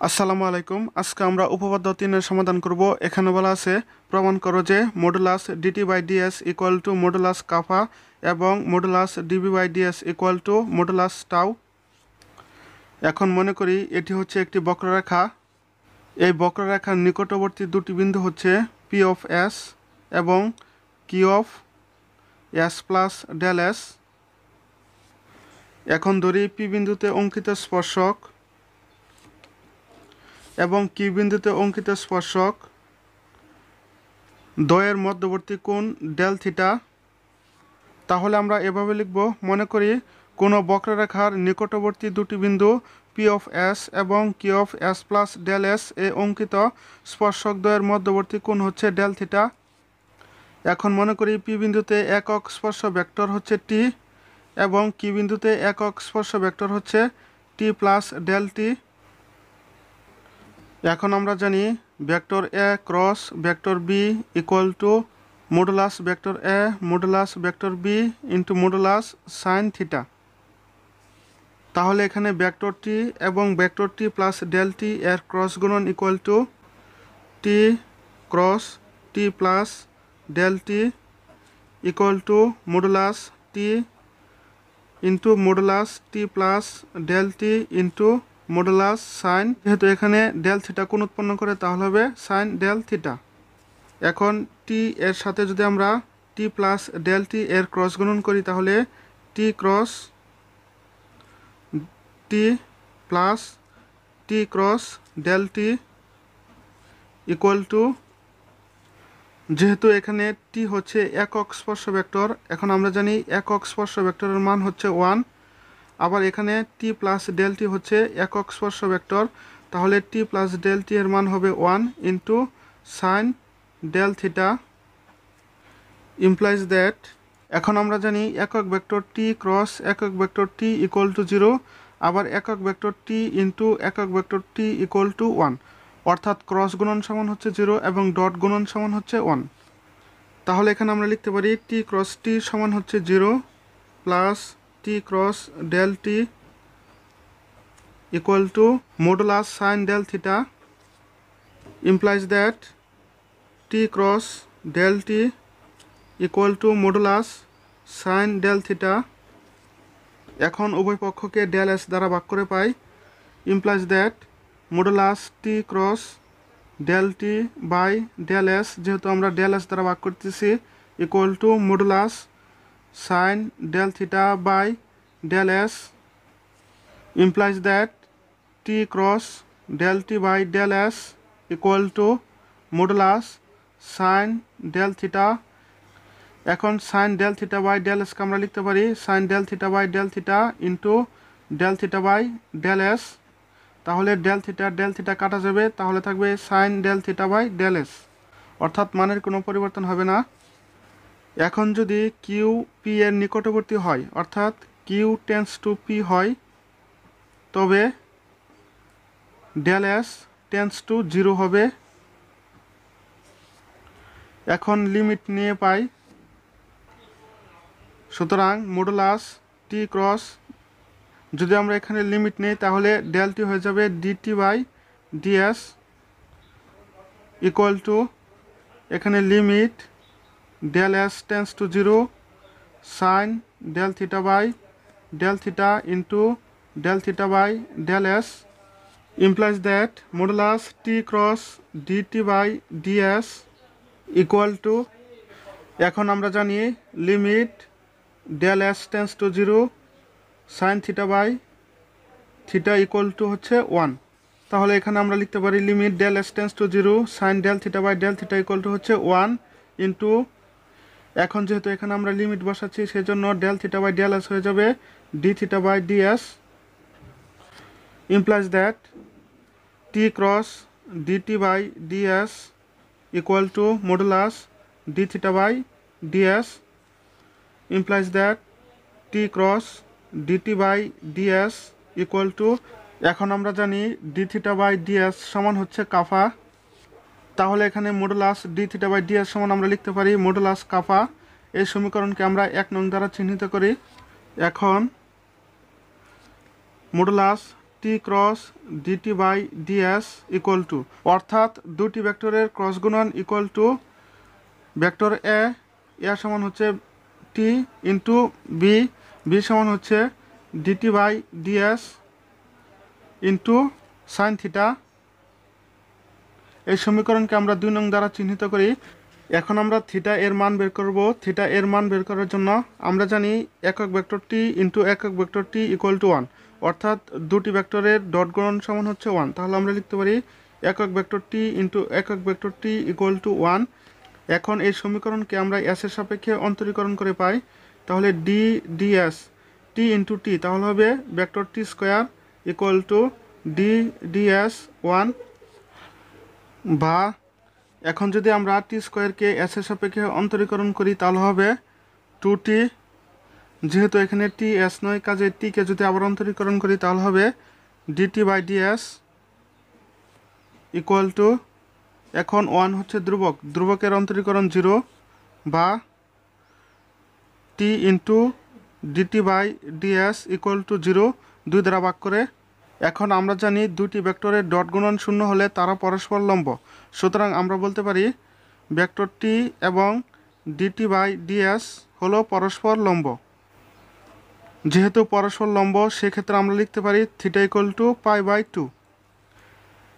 আসসালামু আলাইকুম। আজকে আমরা উপপাদ্য 3-এর সমাধান করব। এখানে বলা আছে প্রমাণ করো যে modulus DT by DS equal to modulus kappa এবং modulus DB by DS equal to modulus tau. এখন মনে করি এটি হচ্ছে একটি বক্ররেখা। এই বক্ররেখার নিকটবর্তী দুটি বিন্দু হচ্ছে পি অফ এস এবং Q of S plus del S. এখন ধরি পি বিন্দুতে অঙ্কিত স্পর্শক এবং কিউ বিন্দুতে অঙ্কিত স্পর্শক দ্বয়ের মধ্যবর্তী কোণ ডেল থিটা। তাহলে আমরা এভাবে লিখব, মনে করি কোনো বক্ররেখার নিকটবর্তী দুটি বিন্দু পি অফ এস এবং Q of S plus del S এ অঙ্কিত স্পর্শক দ্বয়ের মধ্যবর্তী কোণ হচ্ছে ডেল থিটা। এখন মনে করি পি বিন্দুতে একক স্পর্শ ভেক্টর হচ্ছে টি এবং কিউ বিন্দুতে একক স্পর্শ ভেক্টর হচ্ছে টি প্লাস ডেল টি। এখন আমরা জানি vector A cross vector B equal to modulus vector A modulus vector B into modulus sine theta. তাহলে এখানে ভেক্টর টি এবং vector T plus del T এর ক্রস গুণন equal to T cross T plus del T equal to modulus T into modulus T plus del T into modulus sine. যেহেতু এখানে del theta কোণ উৎপন্ন করে তাহলে হবে সাইন ডেল থিটা। এখন টি এর সাথে যদি আমরা টি প্লাস ডেল টি এর ক্রস গুণন করি তাহলে T cross T plus T cross del T equal to, যেহেতু এখানে টি হচ্ছে একক স্পর্শ ভেক্টর, এখন আমরা জানি একক স্পর্শ ভেক্টরের মান হচ্ছে 1। আবার এখানে টি প্লাস ডেল টি হচ্ছে একক স্পর্শ ভেক্টর, তাহলে টি প্লাস ডেল টি এর মান হবে 1 into sine del theta implies that. এখন আমরা জানি একক ভেক্টর টি ক্রস একক ভেক্টর টি ইকুয়াল টু 0, আবার একক ভেক্টর টি ইন্টু একক ভেক্টর টি ইকুয়াল টু 1, অর্থাৎ ক্রস গুণন সমান হচ্ছে 0 এবং ডট গুণন সমান হচ্ছে 1। তাহলে এখানে আমরা লিখতে পারি টি ক্রস টি সমান হচ্ছে 0 plus T cross del T equal to modulus sin del theta implies that t cross del t equal to modulus sin del theta। এখন উভয় পক্ষকে ডেল এস দ্বারা ভাগ করে পাই, implies that modulus t cross del t by del s, যেহেতু আমরা del S দ্বারা ভাগ করতেছি, equal to modulus sin del theta by del s implies that t cross del t by del s equal to modulus sin del theta। এখন sin del theta by del s কে আমরা লিখতে পারি sin del theta by del theta into del theta by del s। তাহলে del theta কাটা যাবে, তাহলে থাকবে sin del theta by del s, অর্থাৎ মানের কোনো পরিবর্তন হবে না। এখন যদি কিউ পি এর নিকটবর্তী হয়, অর্থাৎ কিউ টেন্স টু পি হয়, তবে ডেল এস টেন্স টু 0 হবে। এখন লিমিট নিয়ে পাই, সুতরাং মডুলাস টি ক্রস, যদি আমরা এখানে লিমিট নেই তাহলে ডেল টি হয়ে যাবে DT by DS equal to, এখানে limit del S tends to 0 sine del theta by del theta into del theta by del S implies that modulus t cross dt by ds equal to, এখন আমরা জানি limit del S tends to 0 sine theta by theta equal to হচ্ছে 1। তাহলে এখানে আমরা লিখতে পারি limit del S tends to 0 sine del theta by del theta equal to হচ্ছে 1 ইন্টু, এখন যেহেতু এখানে আমরা লিমিট বসাচ্ছি সেজন্য del theta by del S হয়ে যাবে d theta by ds implies that t cross dt by ds equal to modulus d theta by ds implies that t cross dt by ds equal to, এখন আমরা জানি d theta by ds সমান হচ্ছে কাফা, তাহলে এখানে modulus d theta by ds সমান আমরা লিখতে পারি মডুলাস কাফা। এই সমীকরণকে আমরা 1 নং দ্বারা চিহ্নিত করি। এখন modulus T cross DT by DS equal to, অর্থাৎ দুটি ভেক্টরের ক্রস গুণন ইকুয়াল টু ভেক্টর এ সমান হচ্ছে টি ইন্টু বি, বি সমান হচ্ছে dt by DS into sine theta. এই সমীকরণকে আমরা 2 নং দ্বারা চিহ্নিত করি। এখন আমরা থিটা এর মান বের করব। থিটা এর মান বের করার জন্য আমরা জানি একক ভেক্টর টি ইন্টু একক ভেক্টর টি ইকুয়াল টু 1, অর্থাৎ দুটি ভেক্টরের ডট গুণন সমান হচ্ছে 1। তাহলে আমরা লিখতে পারি একক ভেক্টর টি ইন্টু একক ভেক্টর টি ইকুয়াল টু 1। এখন এই সমীকরণকে আমরা এস এর সাপেক্ষে অন্তরীকরণ করে পাই। তাহলে ডি ডিএস টি ইন্টু টি, তাহলে হবে vector T square equal to D DS 1। বা এখন যদি আমরা টি স্কোয়ারকে এস এর সাপেক্ষে অন্তরীকরণ করি তাহলে হবে 2t, যেহেতু এখানে টি এস নয় কাজে টিকে যদি আবার অন্তরীকরণ করি তাহলে হবে DT by DS equal to, এখন 1 হচ্ছে ধ্রুবক, ধ্রুবকের অন্তরীকরণ 0, বা T into DT by DS equal to 0, 2 দ্বারা ভাগ করে। এখন আমরা জানি দুটি ভেক্টরের ডট গুণন 0 হলে তারা পরস্পর লম্ব, সুতরাং আমরা বলতে পারি ভেক্টর টি এবং ডিটি বাই ডিএস হলো পরস্পর লম্ব। যেহেতু পরস্পর লম্ব সেক্ষেত্রে আমরা লিখতে পারি theta equal to pi by 2।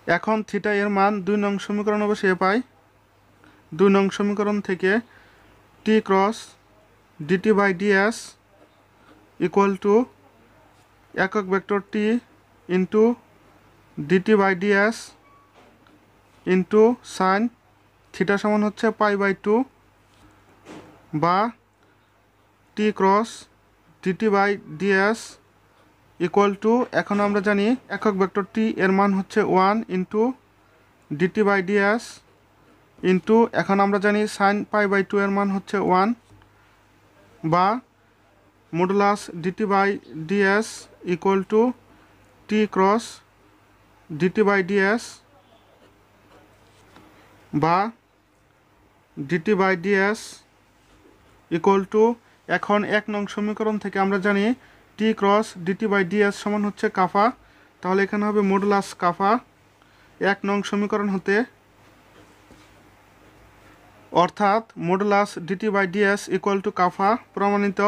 এখন থিটা এর মান 2 নং সমীকরণে বসিয়ে পাই। 2 নং সমীকরণ থেকে T cross DT by DS equal to একক vector T into DT by DS into sine theta সমান হচ্ছে পাই বাই 2, বা T cross DT by DS equal to, এখন আমরা জানি একক ভেক্টর টি এর মান হচ্ছে 1 into DT by DS into, এখন আমরা জানি সাইন পাই বাই 2 এর মান হচ্ছে 1, বা modulus DT by DS equal to T cross DT by DS, বা DT by DS equal to, এখন 1 নং সমীকরণ থেকে আমরা জানি T cross DT by DS সমান হচ্ছে কাফা, তাহলে এখানে হবে মডুলাস কাফা 1 নং সমীকরণ হতে, অর্থাৎ modulus DT by DS equal to kappa প্রমাণিত।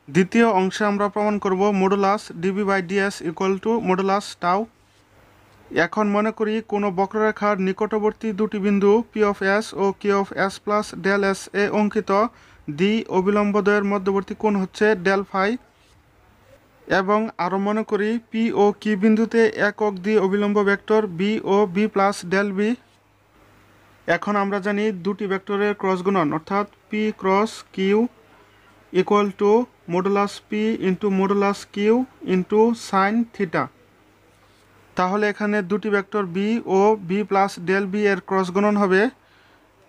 দ্বিতীয় অংশে আমরা প্রমাণ করব modulus DB by DS equal to modulus tau. এখন মনে করি কোনো বক্ররেখার নিকটবর্তী দুটি বিন্দু পি অফ এস ও Q of S plus del S এ অঙ্কিত দ্বি অবিলম্বদ্বয়ের মধ্যবর্তী কোণ হচ্ছে ডেল ফাই, এবং আরও মনে করি পি ও কিউ বিন্দুতে একক দ্বি অবিলম্ব ভেক্টর বি ও বি প্লাস ডেল বি। এখন আমরা জানি দুটি ভেক্টরের ক্রস গুণন অর্থাৎ P cross Q equal to modulus P into modulus Q into sine theta. তাহলে এখানে দুটি ভেক্টর বি ও বি প্লাস ডেল বি এর ক্রস গুণন হবে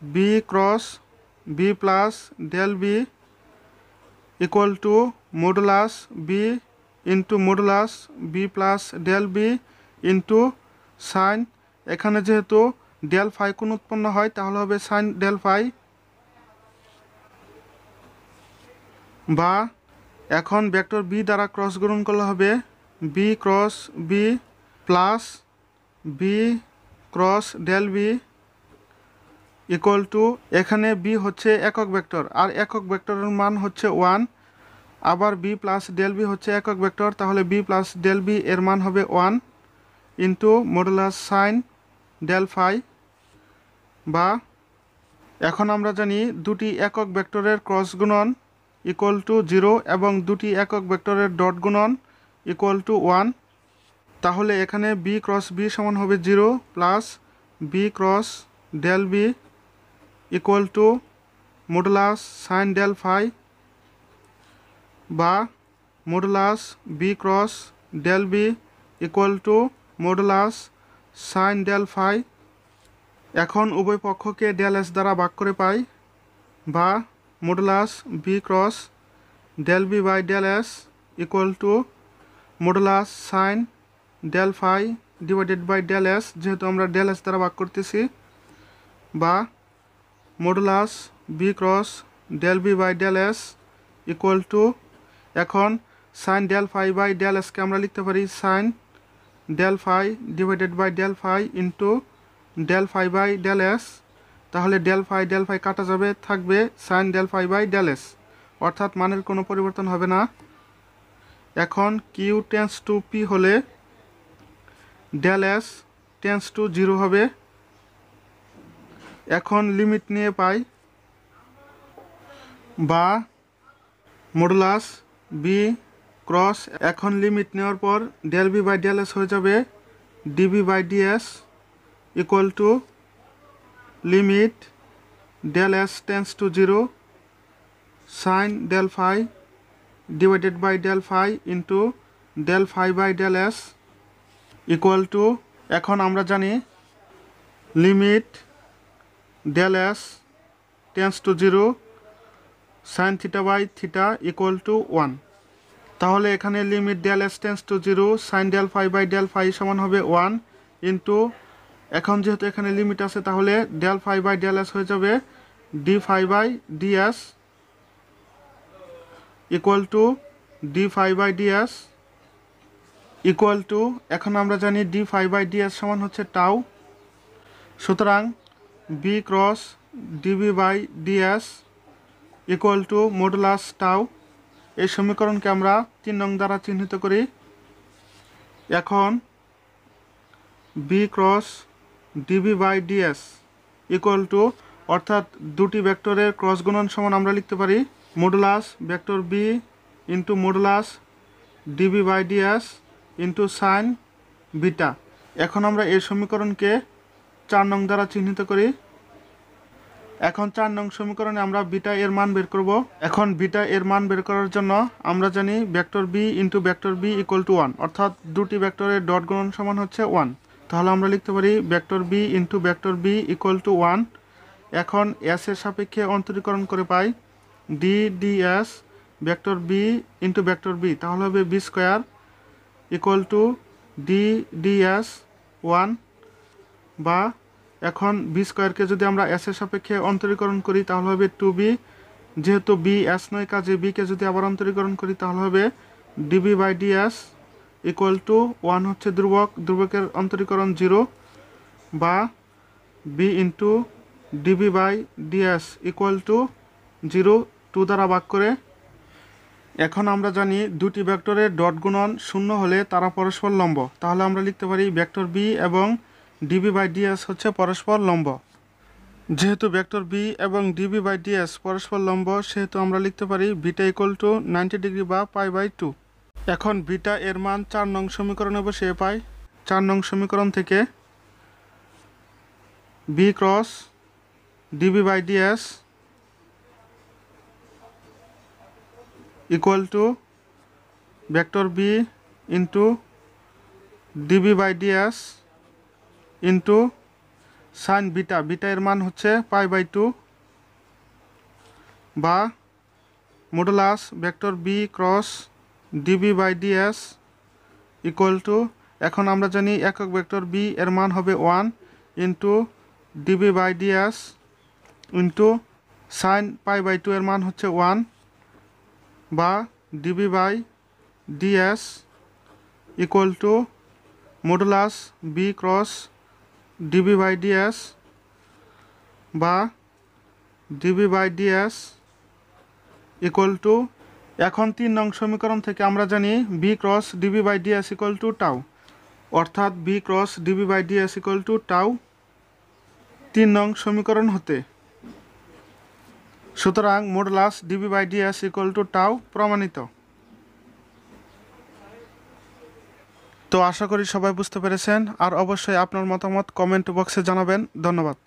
B cross B plus del B equal to modulus B into modulus B plus del B into sine, এখানে যেহেতু del phi কোণ উৎপন্ন হয় তাহলে হবে সাইন ডেল ফাই, বা এখন ভেক্টর বি দ্বারা ক্রস গুণন করলে হবে B cross B plus B cross del B equal to, এখানে বি হচ্ছে একক ভেক্টর আর একক ভেক্টরের মান হচ্ছে 1, আবার বি প্লাস ডেল বি হচ্ছে একক ভেক্টর, তাহলে বি প্লাস ডেল বি এর মান হবে 1 into modulus sine del phi, বা এখন আমরা জানি দুটি একক ভেক্টরের ক্রস গুণন ইকুয়াল টু 0 এবং দুটি একক ভেক্টরের ডট গুণন ইকুয়াল টু 1, তাহলে এখানে বি ক্রস বি সমান হবে 0 plus B cross del B equal to modulus sine del phi, বা modulus B cross del B equal to modulus sine del phi. এখন উভয় পক্ষকে ডেল এস দ্বারা ভাগ করে পাই, বা modulus B cross del B by del S equal to modulus sine del phi divided by del S, যেহেতু আমরা ডেল এস দ্বারা ভাগ করতেছি, বা modulus B cross del B by del S equal to, এখন sine del phi by del এসকে আমরা লিখতে পারি sine del phi divided by del phi into del phi by del S. তাহলে ডেল ফাই কাটা যাবে, থাকবে sign del phi by del S, অর্থাৎ মানের কোনো পরিবর্তন হবে না। এখন কিউ টেন্স টু পি হলে ডেল এস টেন্স টু 0 হবে। এখন লিমিট নিয়ে পাই বা মডুলাস বি ক্রস, এখন লিমিট নেওয়ার পর del B by del S হয়ে যাবে db by DS equal to limit del S tends to 0 sine del phi divided by del phi into del phi by del S equal to, এখন আমরা জানি limit del S tends to 0 sine theta by theta equal to 1। তাহলে এখানে limit del S tends to 0 sine del phi by del phi সমান হবে 1 into, এখন যেহেতু এখানে লিমিট আছে তাহলে del phi by del S হয়ে যাবে d phi by DS equal to d phi by DS equal to, এখন আমরা জানি ডি ফাই বাই ডিএস সমান হচ্ছে টাউ। সুতরাং B cross DB by DS equal to modulus tau. এই সমীকরণকে আমরা 3 নং দ্বারা চিহ্নিত করি। এখন B cross DB by DS equal to, অর্থাৎ দুটি ভেক্টরের ক্রস গুণন সমান আমরা লিখতে পারি modulus vector B into modulus DB by DS into sine beta. এখন আমরা এই সমীকরণকে 4 নং দ্বারা চিহ্নিত করি। এখন 4 নং সমীকরণে আমরা বিটা এর মান বের করব। এখন বিটা এর মান বের করার জন্য আমরা জানি vector B into vector B equal to 1, অর্থাৎ দুটি ভেক্টরের ডট গুণন সমান হচ্ছে 1। তাহলে আমরা লিখতে পারি vector B into vector B equal to 1। এখন এস এর সাপেক্ষে অন্তরীকরণ করে পাই D DS vector B into vector B, তাহলে হবে B square equal to D DS 1 বা, এখন বি স্কোয়ারকে যদি আমরা এস এর সাপেক্ষে অন্তরীকরণ করি তাহলে হবে 2b, যেহেতু বি এস নয় কাজে বিকে যদি আবার অন্তরীকরণ করি তাহলে হবে db by DS equal to 1 হচ্ছে ধ্রুবক, ধ্রুবকের অন্তরীকরণ 0 বা b into DB by DS equal to 0 2 দ্বারা ভাগ করে। এখন আমরা জানি দুটি ভেক্টরের ডট গুণন 0 হলে তারা পরস্পর লম্ব, তাহলে আমরা লিখতে পারি ভেক্টর বি এবং ডিবি বাই ডিএস হচ্ছে পরস্পর লম্ব। যেহেতু ভেক্টর বি এবং ডিবি বাই ডিএস পরস্পর লম্ব সেহেতু আমরা লিখতে পারি বিটা ইকুয়াল টু 90 ডিগ্রি বা পাই বাই 2। এখন বিটা এর মান 4 নং সমীকরণে বসিয়ে পাই। 4 নং সমীকরণ থেকে b cross DB by DS equal to vector B into DB by DS into sine beta, beta এর মান হচ্ছে পাই বাই 2 বা modulus vector b cross DB by DS equal to, এখন আমরা জানি একক ভেক্টর বি এর মান হবে 1 into DB by DS into sine pi by 2 এর মান হচ্ছে 1 বা DB by DS equal to modulus B cross DB by DS বা DB by DS equal to, এখন 3 নং সমীকরণ থেকে আমরা জানি B cross DB by DS equal to tau, অর্থাৎ B cross DB by DS equal to tau 3 নং সমীকরণ হতে। সুতরাং modulus DB by DS equal to tau প্রমাণিত। তো আশা করি সবাই বুঝতে পেরেছেন, আর অবশ্যই আপনার মতামত কমেন্ট বক্সে জানাবেন। ধন্যবাদ।